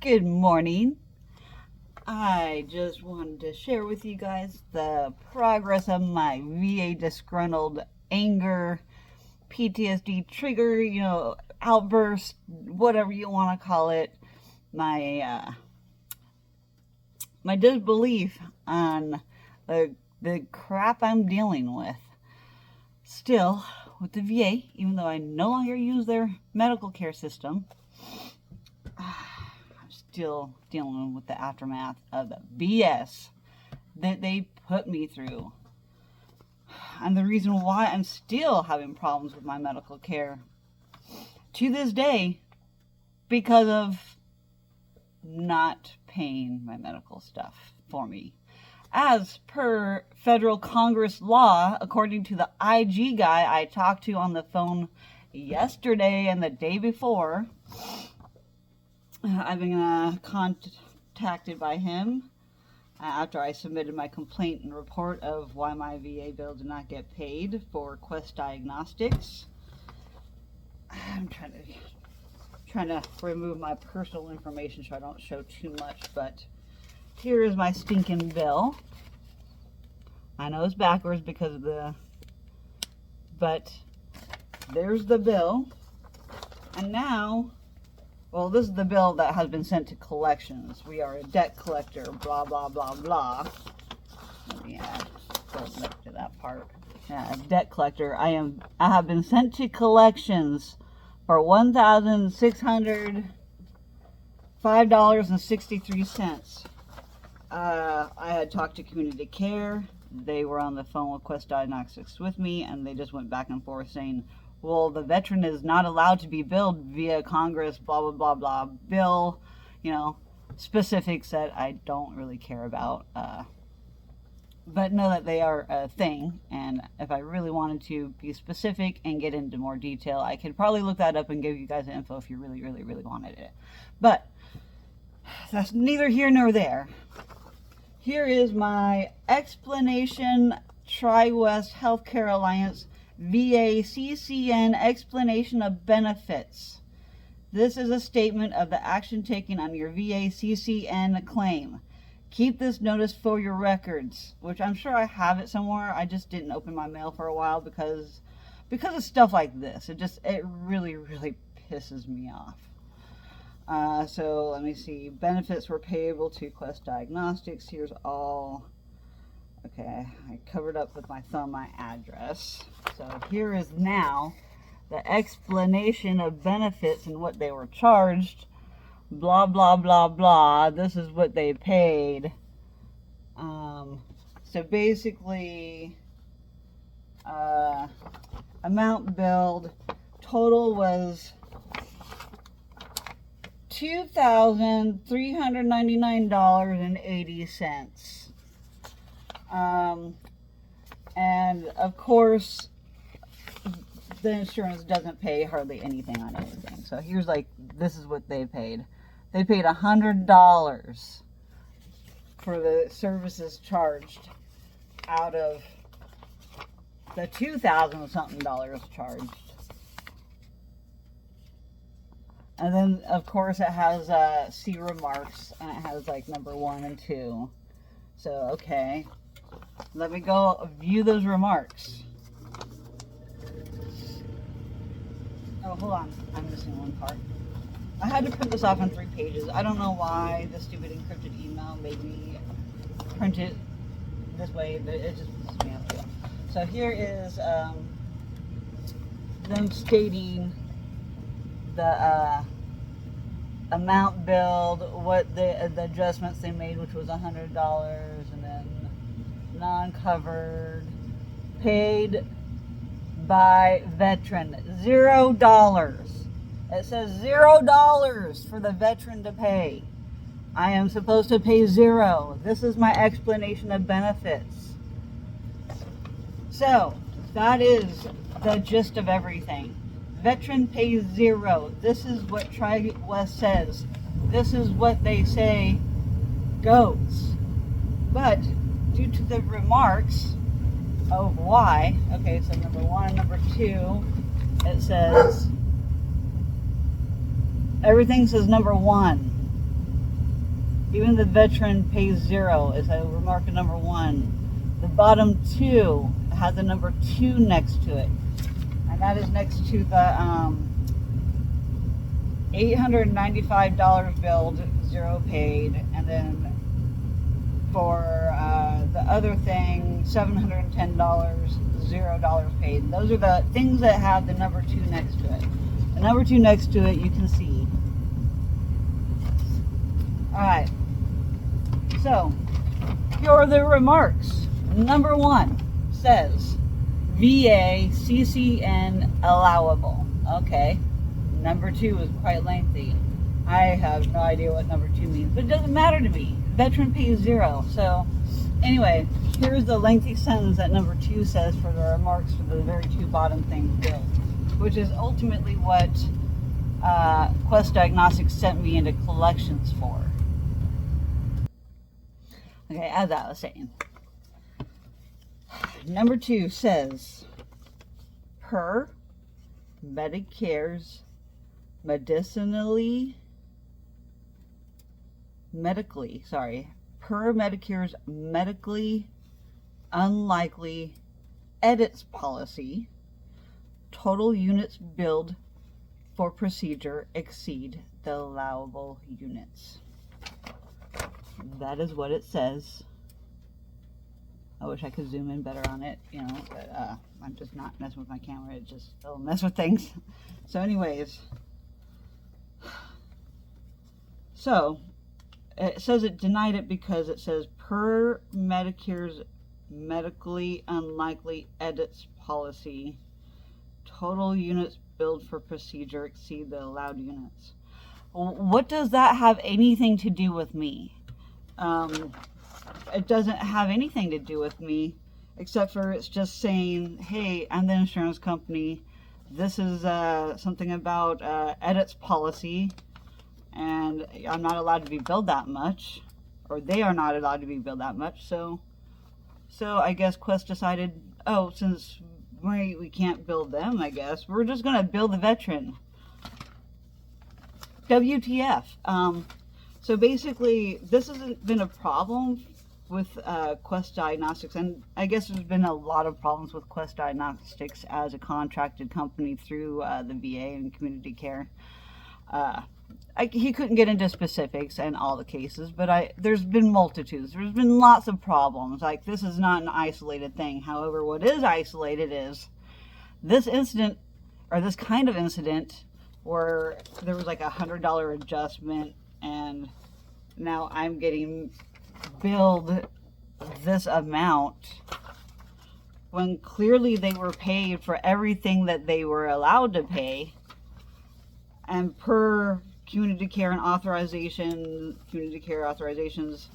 Good morning. I just wanted to share with you guys the progress of my VA disgruntled anger, PTSD trigger, outburst, whatever you want to call it. My disbelief on the crap I'm dealing with. Still, with the VA, even though I no longer use their medical care system, still dealing with the aftermath of the BS that they put me through. And the reason why I'm still having problems with my medical care to this day, because of not paying my medical stuff for me. As per federal Congress law, according to the IG guy I talked to on the phone yesterday and the day before, I've been contacted by him after I submitted my complaint and report of why my VA bill did not get paid for Quest Diagnostics. I'm trying to remove my personal information so I don't show too much, but here is my stinking bill. I know it's backwards because of but there's the bill. And now, well, this is the bill that has been sent to collections. We are a debt collector, blah, blah, blah, blah. Let me go back to that part. Yeah, a debt collector. I have been sent to collections for $1,605.63. I had talked to community care. They were on the phone with Quest Diagnostics with me, and they just went back and forth saying, well, the veteran is not allowed to be billed via Congress, blah, blah, blah, blah, bill, specifics that I don't really care about. But know that they are a thing, and if I really wanted to be specific and get into more detail, I could probably look that up and give you guys the info if you really, really, really wanted it. But that's neither here nor there. Here is my explanation, TriWest Healthcare Alliance VA CCN explanation of benefits. This is a statement of the action taken on your VA CCN claim. Keep this notice for your records, which I'm sure I have it somewhere. I just didn't open my mail for a while because of stuff like this. It really, really pisses me off. So let me see. Benefits were payable to Quest Diagnostics. Here's all. Okay, I covered up with my thumb my address. So here is now the explanation of benefits and what they were charged. Blah, blah, blah, blah. This is what they paid. So basically, amount billed, total was $2,399.80. And of course, the insurance doesn't pay hardly anything on anything. So here's this is what they paid. They paid $100 for the services charged out of the $2,000 something charged. And then, of course, it has C remarks, and it has number 1 and 2. So, okay. Let me go view those remarks. Oh, hold on. I'm missing one part. I had to print this off on 3 pages. I don't know why the stupid encrypted email made me print it this way, but it just pisses me off too. So here is them stating the amount billed, what the adjustments they made, which was $100, and then non-covered, paid by veteran, $0. It says $0 for the veteran to pay. I am supposed to pay 0. This is my explanation of benefits. So that is the gist of everything. Veteran pays 0. This is what TriWest says. This is what they say goes. But due to the remarks of why, okay, so number 1 and number 2, it says, everything says number 1. Even the veteran pays 0 is a remark number 1. The bottom 2 has a number 2 next to it, and that is next to the $895 billed, 0 paid, and then for the other thing, $710, $0 paid. Those are the things that have the number 2 next to it. The number 2 next to it, you can see. Alright, so here are the remarks. Number 1 says VA CCN allowable. Okay. Number 2 is quite lengthy. I have no idea what number 2 means, but it doesn't matter to me. Veteran pays 0. So anyway, here's the lengthy sentence that number 2 says for the remarks for the very 2 bottom things billed, which is ultimately what Quest Diagnostics sent me into collections for. Okay, as I was saying, number 2 says, per Medicare's per Medicare's medically unlikely edits policy, total units billed for procedure exceed the allowable units. That is what it says. I wish I could zoom in better on it, you know, but I'm just not messing with my camera. It'll mess with things. So anyways, so it says it denied it because it says per Medicare's medically unlikely edits policy, total units billed for procedure exceed the allowed units. What does that have anything to do with me? It doesn't have anything to do with me, except for it's just saying, hey, I'm the insurance company. This is something about edits policy, and I'm not allowed to be billed that much, or they are not allowed to be billed that much. So I guess Quest decided, oh, since we can't bill them, I guess we're just gonna bill the veteran. WTF. So basically, this hasn't been a problem with Quest Diagnostics, and I guess there's been a lot of problems with Quest Diagnostics as a contracted company through the VA and community care. He couldn't get into specifics in all the cases, but there's been multitudes. There's been lots of problems. Like, this is not an isolated thing. However, what is isolated is this incident, or this kind of incident, where there was like $100 adjustment, and now I'm getting billed this amount when clearly they were paid for everything that they were allowed to pay. And per community care and community care authorizations,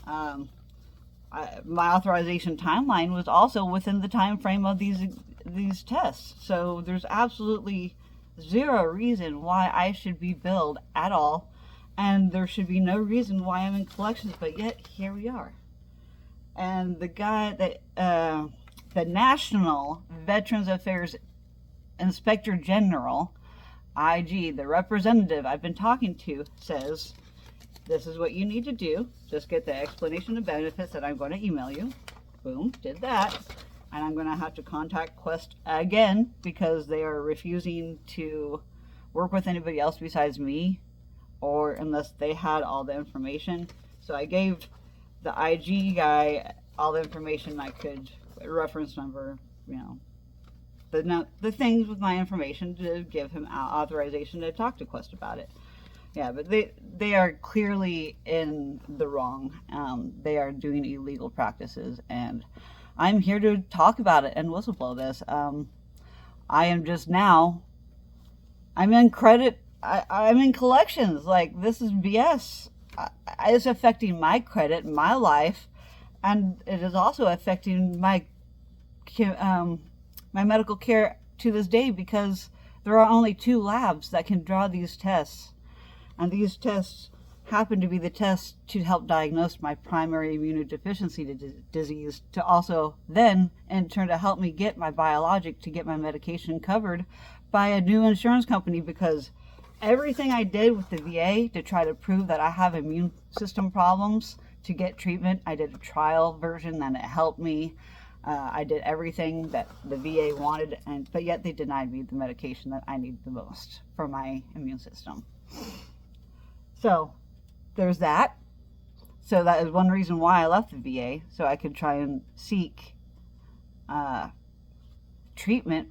my authorization timeline was also within the time frame of these tests. So there's absolutely zero reason why I should be billed at all, and there should be no reason why I'm in collections, but yet here we are. And the guy that the National Veterans Affairs Inspector General, IG, the representative I've been talking to, says this is what you need to do. Just get the explanation of benefits that I'm going to email you. Boom, did that. And I'm going to have to contact Quest again because they are refusing to work with anybody else besides me, or unless they had all the information. So I gave the IG guy all the information I could, reference number, you know, the things with my information, to give him authorization to talk to Quest about it. Yeah, but they are clearly in the wrong. They are doing illegal practices, and I'm here to talk about it and whistleblow this. I am just now, I'm in credit, I'm in collections. Like, this is BS. It's affecting my credit, my life, and it is also affecting my my medical care to this day, because there are only 2 labs that can draw these tests, and these tests happen to be the tests to help diagnose my primary immunodeficiency disease, to also then in turn to help me get my biologic, to get my medication covered by a new insurance company, because everything I did with the VA to try to prove that I have immune system problems to get treatment. I did a trial version and it helped me. I did everything that the VA wanted, but yet they denied me the medication that I need the most for my immune system. So there's that. So that is one reason why I left the VA, so I could try and seek treatment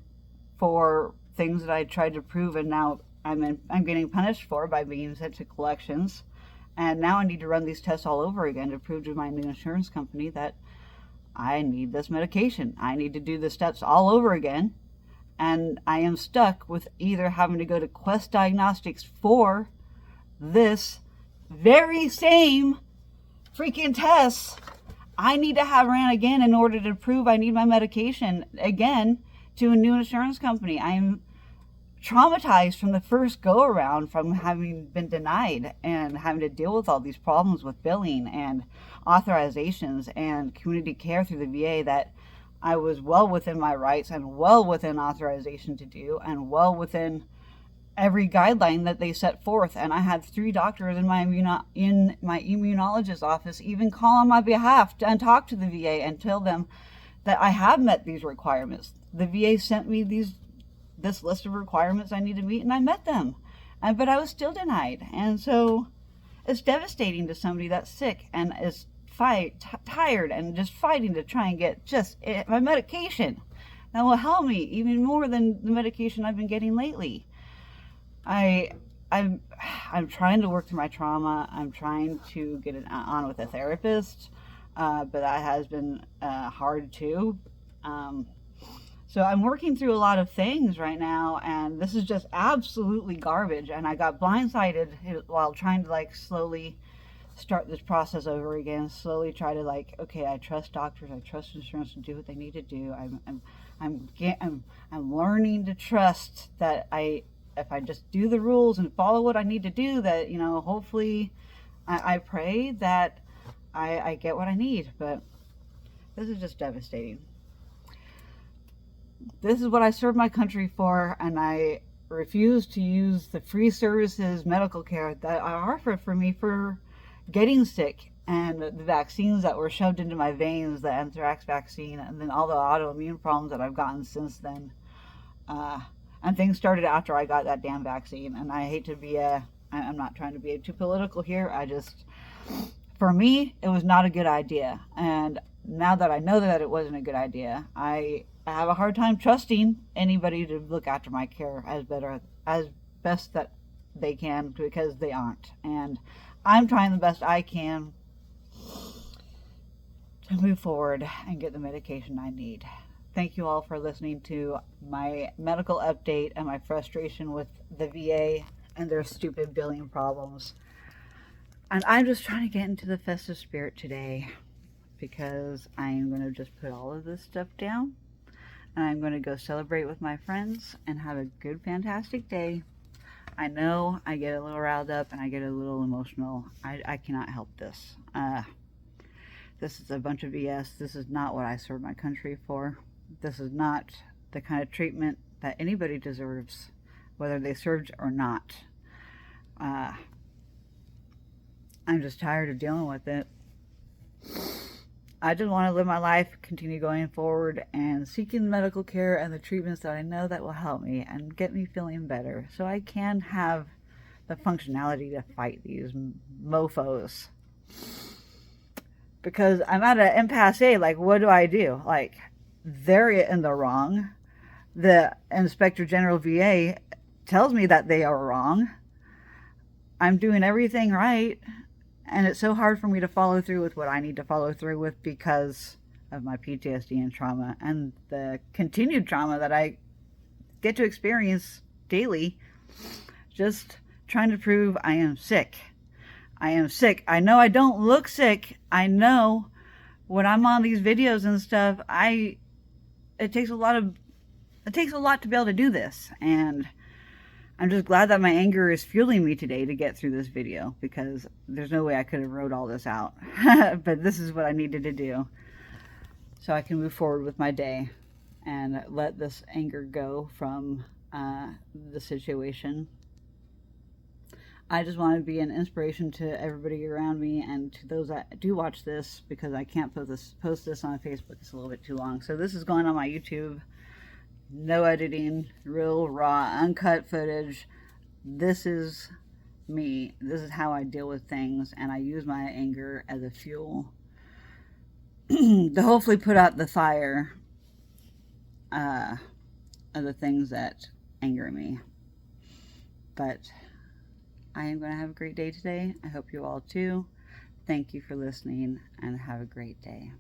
for things that I tried to prove, and now I'm getting punished for by being sent to collections. And now I need to run these tests all over again to prove to my new insurance company that I need this medication. I need to do the steps all over again. And I am stuck with either having to go to Quest Diagnostics for this very same freaking tests I need to have ran again in order to prove I need my medication again to a new insurance company. I'm traumatized from the first go around, from having been denied and having to deal with all these problems with billing and authorizations and community care through the VA, that I was well within my rights and well within authorization to do and well within every guideline that they set forth. And I had 3 doctors in my immunologist's office even call on my behalf and talk to the VA and tell them that I have met these requirements. The VA sent me this list of requirements I need to meet, and I met them, but I was still denied. And so it's devastating to somebody that's sick and is tired and just fighting to try and get just my medication that will help me even more than the medication I've been getting lately. I'm trying to work through my trauma. I'm trying to get it on with a therapist, but that has been hard too. So I'm working through a lot of things right now, and this is just absolutely garbage. And I got blindsided while trying to slowly start this process over again. Slowly try to okay, I trust doctors, I trust insurance to do what they need to do. I'm learning to trust that if I just do the rules and follow what I need to do, that hopefully I pray that I get what I need. But this is just devastating. This is what I serve my country for, and I refuse to use the free services, medical care that are offered for me for getting sick, and the vaccines that were shoved into my veins, the anthrax vaccine, and then all the autoimmune problems that I've gotten since then. And things started after I got that damn vaccine. And I hate to be I'm not trying to be too political here. For me, it was not a good idea. And now that I know that it wasn't a good idea, I have a hard time trusting anybody to look after my care as best that they can, because they aren't. And I'm trying the best I can to move forward and get the medication I need. Thank you all for listening to my medical update and my frustration with the VA and their stupid billing problems. And I'm just trying to get into the festive spirit today, because I am going to just put all of this stuff down, and I'm going to go celebrate with my friends and have a good, fantastic day. I know I get a little riled up and I get a little emotional. I cannot help this. This is a bunch of BS. This is not what I serve my country for. This is not the kind of treatment that anybody deserves, whether they served or not. I'm just tired of dealing with it. I just want to live my life, continue going forward, and seeking medical care and the treatments that I know that will help me and get me feeling better, so I can have the functionality to fight these mofos. Because I'm at an impasse. What do I do? They're in the wrong. The Inspector General VA tells me that they are wrong. I'm doing everything right, and it's so hard for me to follow through with what I need to follow through with because of my PTSD and trauma and the continued trauma that I get to experience daily, just trying to prove I am sick. I am sick. I know I don't look sick. I know when I'm on these videos and stuff, it takes a lot to be able to do this, and I'm just glad that my anger is fueling me today to get through this video, because there's no way I could have wrote all this out. But this is what I needed to do so I can move forward with my day and let this anger go from the situation. I just want to be an inspiration to everybody around me and to those that do watch this, because I can't post this on Facebook. It's a little bit too long. So this is going on my YouTube. No editing, real raw, uncut footage. This is me. This is how I deal with things, and I use my anger as a fuel to hopefully put out the fire of the things that anger me. But I am going to have a great day today. I hope you all too. Thank you for listening, and have a great day.